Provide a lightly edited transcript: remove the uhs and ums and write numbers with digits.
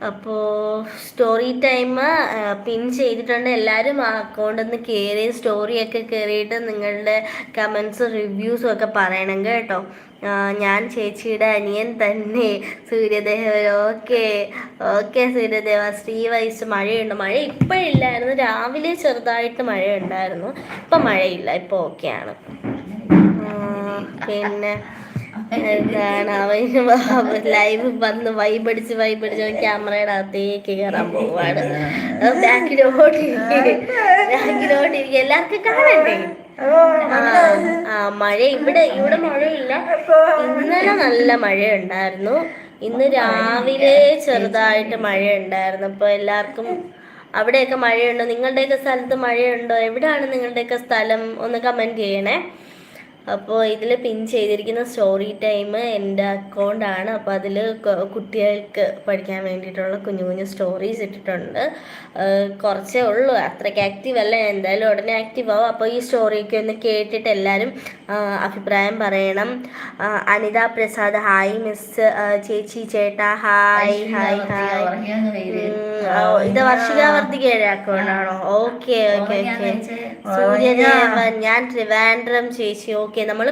അപ്പോൾ story time പിൻ ചെയ്തിട്ടുണ്ട്. എല്ലാവരും ആ അക്കൗണ്ടിൽ നിന്ന് കയറി സ്റ്റോറിയൊക്കെ കയറിയിട്ട് നിങ്ങളുടെ കമൻസും റിവ്യൂസും ഒക്കെ പറയണം കേട്ടോ. ഞാൻ ചേച്ചിയുടെ അനിയൻ തന്നെ സൂര്യദേവൻ. Okay okay സൂര്യദേവ. ശ്രീവൈസ് മഴയുണ്ട്. മഴ ഇപ്പോഴില്ലായിരുന്നു, രാവിലെ ചെറുതായിട്ട് മഴയുണ്ടായിരുന്നു. ഇപ്പം മഴയില്ല, ഇപ്പോൾ ഓക്കെയാണ്. പിന്നെ എന്താണ് അവൻ ലൈവ് വന്ന് വൈബടിച്ച് ക്യാമറയുടെ അകത്തേക്ക് കയറാൻ പോവാണ്. ബാക്കിലോട്ട് എല്ലാവർക്കും കാണണ്ടേ. മഴ ഇവിടെ മഴയില്ല. ഇന്നലെ നല്ല മഴയുണ്ടായിരുന്നു. ഇന്ന് രാവിലെ ചെറുതായിട്ട് മഴയുണ്ടായിരുന്നു. അപ്പോൾ എല്ലാവർക്കും അവിടെയൊക്കെ മഴയുണ്ടോ? നിങ്ങളുടെയൊക്കെ സ്ഥലത്ത് മഴയുണ്ടോ? എവിടെയാണ് നിങ്ങളുടെയൊക്കെ സ്ഥലം? ഒന്ന് കമൻറ്റ് ചെയ്യണേ. അപ്പോൾ ഇതിൽ പിൻ ചെയ്തിരിക്കുന്ന സ്റ്റോറി ടൈം എൻ്റെ അക്കൗണ്ടാണ്. അപ്പോൾ അതിൽ കുട്ടികൾക്ക് പഠിക്കാൻ വേണ്ടിയിട്ടുള്ള കുഞ്ഞു കുഞ്ഞു സ്റ്റോറീസ് ഇട്ടിട്ടുണ്ട്. കുറച്ചേ ഉള്ളൂ, അത്രയ്ക്ക് ആക്റ്റീവ് അല്ല. എന്തായാലും ഉടനെ ആക്റ്റീവ് ആവും. അപ്പോൾ ഈ സ്റ്റോറിയൊക്കെ ഒന്ന് കേട്ടിട്ട് എല്ലാവരും അഭിപ്രായം പറയണം. അനിത പ്രസാദ് ഹായ്. മിസ് ചേച്ചി ചേട്ടാ ഹായ് ഹായ് ഹായ്. ഇത് വർഷികാവർത്തികയുടെ അക്കൗണ്ടാണോ? Okay okay okay. സൂര്യദേവൻ ഞാൻ ട്രിവാൻഡ്രം ചേച്ചി. ഓക്കെ, നമ്മൾ